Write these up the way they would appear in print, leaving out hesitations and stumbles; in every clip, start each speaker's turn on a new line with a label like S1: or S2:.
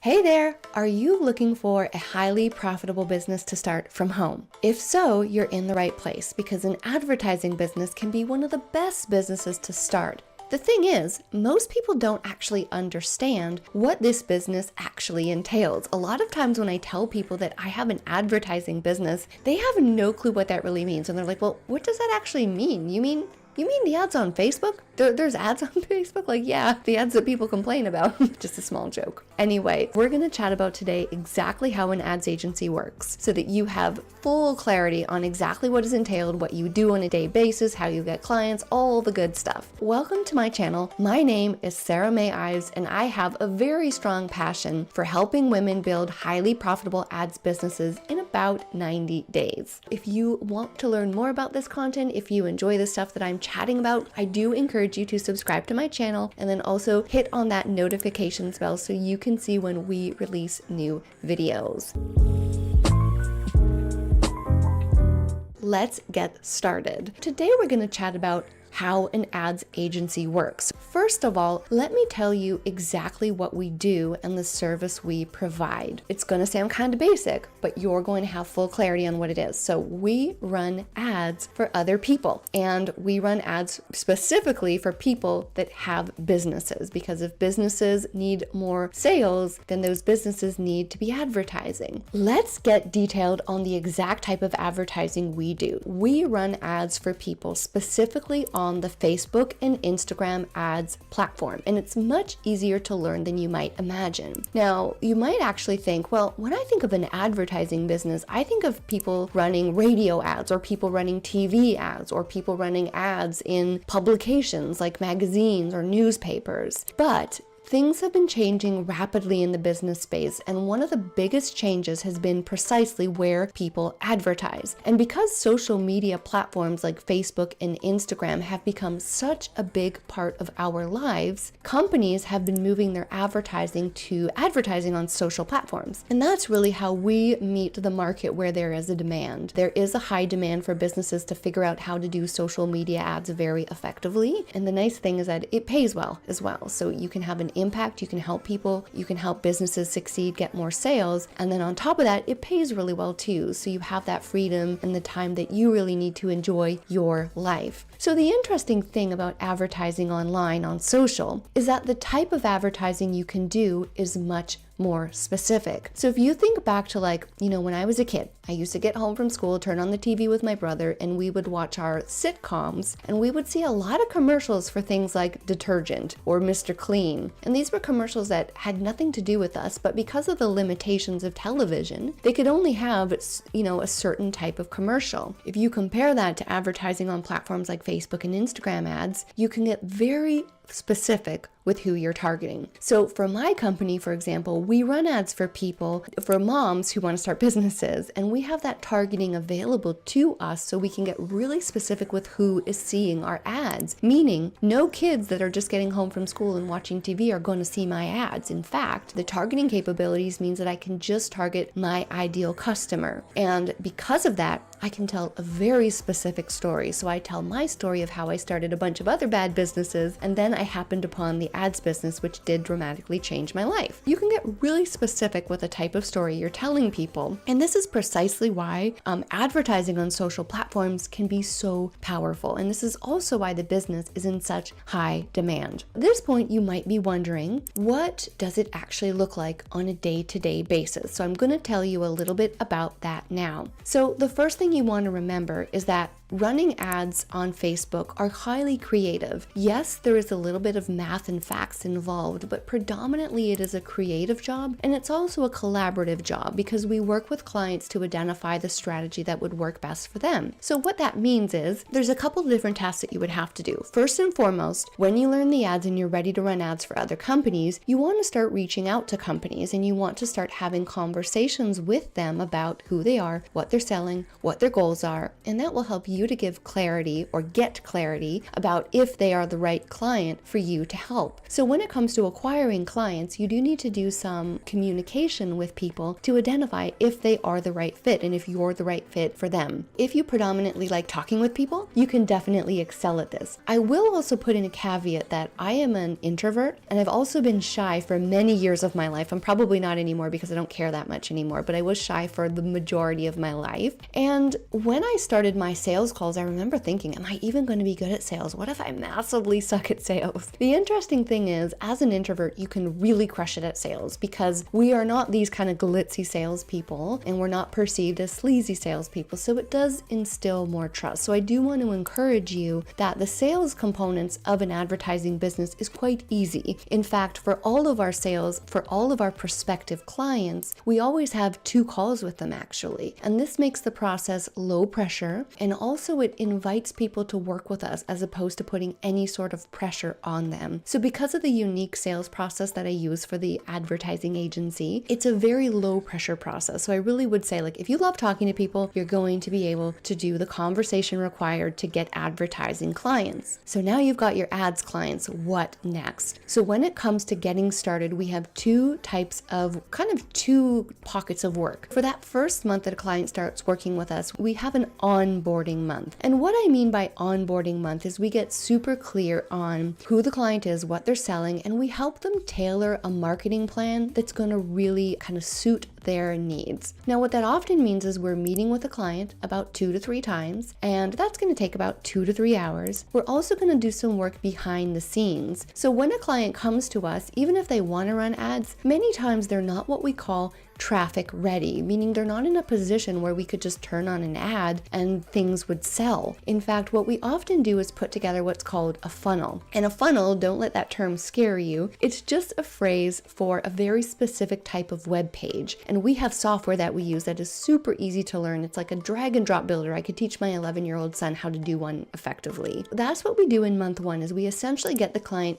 S1: Hey there! Are you looking for a highly profitable business to start from home? If so, you're in the right place because an advertising business can be one of the best businesses to start. The thing is, most people don't actually understand what this business actually entails. A lot of times when I tell people that I have an advertising business, they have no clue what that really means. And they're like, well, what does that actually mean? You mean the ads on Facebook? There's ads on Facebook? Like, yeah, the ads that people complain about. Just a small joke. Anyway, we're going to chat about today exactly how an ads agency works so that you have full clarity on exactly what is entailed, what you do on a day basis, how you get clients, all the good stuff. Welcome to my channel. My name is Sarah May Ives, and I have a very strong passion for helping women build highly profitable ads businesses in about 90 days. If you want to learn more about this content, if you enjoy the stuff that I'm chatting about, I do encourage you to subscribe to my channel and then also hit on that notifications bell so you can see when we release new videos. Let's get started. Today we're going to chat about how an ads agency works. First of all, let me tell you exactly what we do and the service we provide. It's going to sound kind of basic, but you're going to have full clarity on what it is. So we run ads for other people, and we run ads specifically for people that have businesses, because if businesses need more sales, then those businesses need to be advertising. Let's get detailed on the exact type of advertising we do. We run ads for people specifically on the Facebook and Instagram ads platform, and it's much easier to learn than you might imagine. Now, you might actually think, well, when I think of an advertising business, I think of people running radio ads or people running TV ads or people running ads in publications like magazines or newspapers. But things have been changing rapidly in the business space, and one of the biggest changes has been precisely where people advertise. And because social media platforms like Facebook and Instagram have become such a big part of our lives, companies have been moving their advertising to advertising on social platforms. And that's really how we meet the market where there is a demand. There is a high demand for businesses to figure out how to do social media ads very effectively. And the nice thing is that it pays well as well. So you can have an impact, you can help people, you can help businesses succeed, get more sales, and then on top of that, it pays really well too. So you have that freedom and the time that you really need to enjoy your life. So the interesting thing about advertising online on social is that the type of advertising you can do is much more specific. So if you think back to when I was a kid, I used to get home from school, turn on the TV with my brother, and we would watch our sitcoms, and we would see a lot of commercials for things like detergent or Mr. Clean. And these were commercials that had nothing to do with us, but because of the limitations of television, they could only have, a certain type of commercial. If you compare that to advertising on platforms like Facebook and Instagram ads, you can get very specific with who you're targeting. So for my company, for example, we run ads for moms who want to start businesses, and we have that targeting available to us so we can get really specific with who is seeing our ads, meaning no kids that are just getting home from school and watching TV are going to see my ads. In fact, the targeting capabilities means that I can just target my ideal customer. And because of that, I can tell a very specific story. So I tell my story of how I started a bunch of other bad businesses, and then I happened upon the ads business, which did dramatically change my life. You can get really specific with the type of story you're telling people. And this is precisely why advertising on social platforms can be so powerful. And this is also why the business is in such high demand. At this point, you might be wondering, what does it actually look like on a day-to-day basis? So I'm going to tell you a little bit about that now. So the first thing you want to remember is that running ads on Facebook are highly creative. Yes, there is a little bit of math and facts involved, but predominantly it is a creative job, and it's also a collaborative job because we work with clients to identify the strategy that would work best for them. So what that means is there's a couple different tasks that you would have to do. First and foremost, when you learn the ads and you're ready to run ads for other companies, you want to start reaching out to companies and you want to start having conversations with them about who they are, what they're selling, what their goals are, and that will help you you to give clarity or get clarity about if they are the right client for you to help. So when it comes to acquiring clients, you do need to do some communication with people to identify if they are the right fit and if you're the right fit for them. If you predominantly like talking with people, you can definitely excel at this. I will also put in a caveat that I am an introvert and I've also been shy for many years of my life. I'm probably not anymore because I don't care that much anymore, but I was shy for the majority of my life. And when I started my sales calls, I remember thinking, am I even going to be good at sales? What if I massively suck at sales? The interesting thing is, as an introvert, you can really crush it at sales because we are not these kind of glitzy salespeople and we're not perceived as sleazy salespeople. So it does instill more trust. So I do want to encourage you that the sales components of an advertising business is quite easy. In fact, for all of our sales, for all of our prospective clients, we always have 2 calls with them actually. And this makes the process low pressure, and also it invites people to work with us as opposed to putting any sort of pressure on them. So because of the unique sales process that I use for the advertising agency, it's a very low pressure process. So I really would say, like, if you love talking to people, you're going to be able to do the conversation required to get advertising clients. So now you've got your ads clients, what next? So when it comes to getting started, we have 2 types of kind of 2 pockets of work. For that first month that a client starts working with us, we have an onboarding month. And what I mean by onboarding month is we get super clear on who the client is, what they're selling, and we help them tailor a marketing plan that's going to really kind of suit their needs. Now, what that often means is we're meeting with a client about 2 to 3 times, and that's going to take about 2 to 3 hours. We're also going to do some work behind the scenes. So when a client comes to us, even if they want to run ads, many times they're not what we call traffic ready, meaning they're not in a position where we could just turn on an ad and things would sell. In fact, what we often do is put together what's called a funnel. And a funnel, don't let that term scare you, it's just a phrase for a very specific type of web page. And we have software that we use that is super easy to learn. It's like a drag and drop builder. I could teach my 11-year-old son how to do one effectively. That's what we do in month 1 is we essentially get the client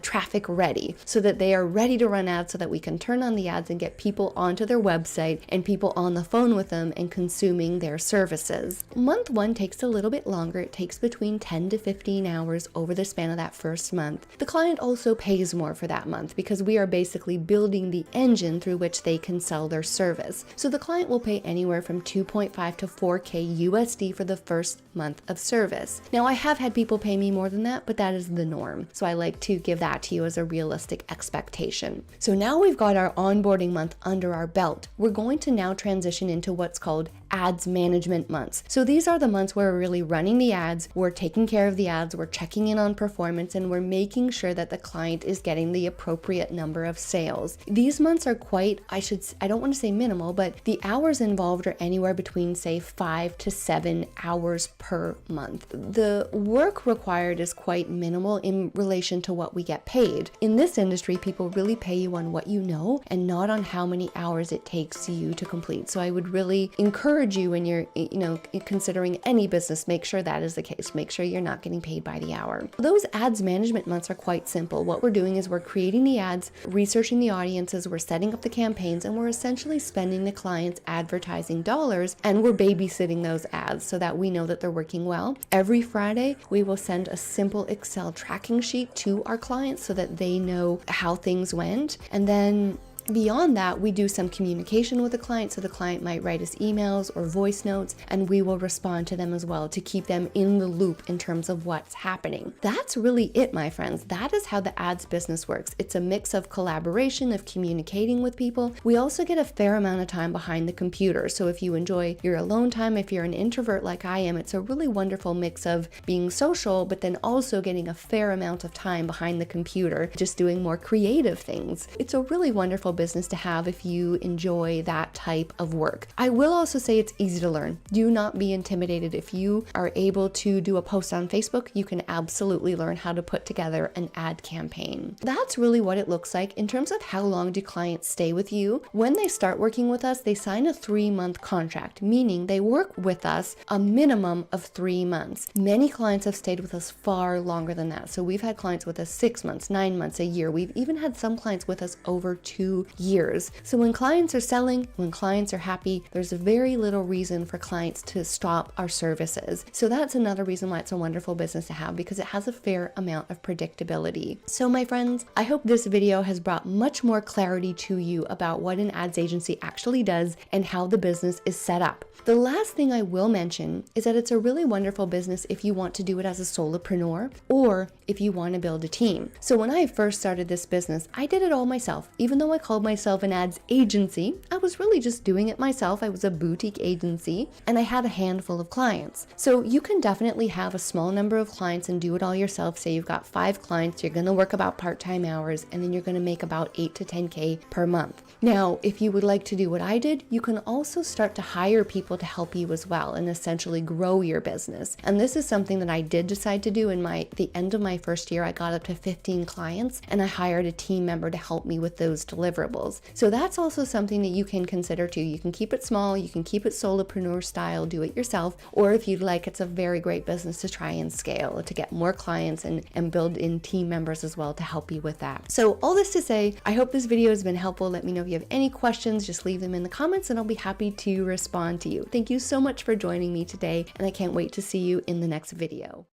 S1: traffic ready so that they are ready to run ads so that we can turn on the ads and get people onto their website and people on the phone with them and consuming their services. Month 1 takes a little bit longer. It takes between 10 to 15 hours over the span of that first month. The client also pays more for that month because we are basically building the engine through which they can sell their service. So the client will pay anywhere from 2.5 to 4K USD for the first month of service. Now, I have had people pay me more than that, but that is the norm. So I like to give that to you as a realistic expectation. So now we've got our onboarding month under our belt. We're going to now transition into what's called ads management months. So these are the months where we're really running the ads, we're taking care of the ads, we're checking in on performance, and we're making sure that the client is getting the appropriate number of sales. These months are quite, I don't want to say minimal, but the hours involved are anywhere between, say, 5 to 7 hours per month. The work required is quite minimal in relation to what we get paid. In this industry, people really pay you on what you know and not on how many hours it takes you to complete. So I would really encourage you when you're, considering any business, make sure that is the case. Make sure you're not getting paid by the hour. Those ads management months are quite simple. What we're doing is we're creating the ads, researching the audiences, we're setting up the campaigns, and we're essentially spending the client's advertising dollars, and we're babysitting those ads so that we know that they're working well. Every Friday, we will send a simple Excel tracking sheet to our clients so that they know how things went. And then beyond that, we do some communication with the client, so the client might write us emails or voice notes, and we will respond to them as well to keep them in the loop in terms of what's happening. That's really it, my friends. That is how the ads business works. It's a mix of collaboration, of communicating with people. We also get a fair amount of time behind the computer. So if you enjoy your alone time, if you're an introvert like I am, it's a really wonderful mix of being social, but then also getting a fair amount of time behind the computer, just doing more creative things. It's a really wonderful business to have if you enjoy that type of work. I will also say it's easy to learn. Do not be intimidated. If you are able to do a post on Facebook, you can absolutely learn how to put together an ad campaign. That's really what it looks like. In terms of how long do clients stay with you, when they start working with us, they sign a 3-month contract, meaning they work with us a minimum of 3 months. Many clients have stayed with us far longer than that. So we've had clients with us 6 months, 9 months, a year. We've even had some clients with us over 2 you years. So when clients are selling, when clients are happy, there's very little reason for clients to stop our services. So that's another reason why it's a wonderful business to have, because it has a fair amount of predictability. So my friends, I hope this video has brought much more clarity to you about what an ads agency actually does and how the business is set up. The last thing I will mention is that it's a really wonderful business if you want to do it as a solopreneur or if you want to build a team. So when I first started this business, I did it all myself. Even though I called myself an ads agency, I was really just doing it myself. I was a boutique agency and I had a handful of clients. So you can definitely have a small number of clients and do it all yourself. Say you've got 5 clients, you're going to work about part-time hours, and then you're going to make about 8 to 10K per month. Now, if you would like to do what I did, you can also start to hire people to help you as well and essentially grow your business. And this is something that I did decide to do in the end of my first year. I got up to 15 clients and I hired a team member to help me with those deliverables. So that's also something that you can consider too. You can keep it small, you can keep it solopreneur style, do it yourself, or if you'd like, it's a very great business to try and scale, to get more clients and build in team members as well to help you with that. So all this to say, I hope this video has been helpful. Let me know if you have any questions, just leave them in the comments and I'll be happy to respond to you. Thank you so much for joining me today, and I can't wait to see you in the next video.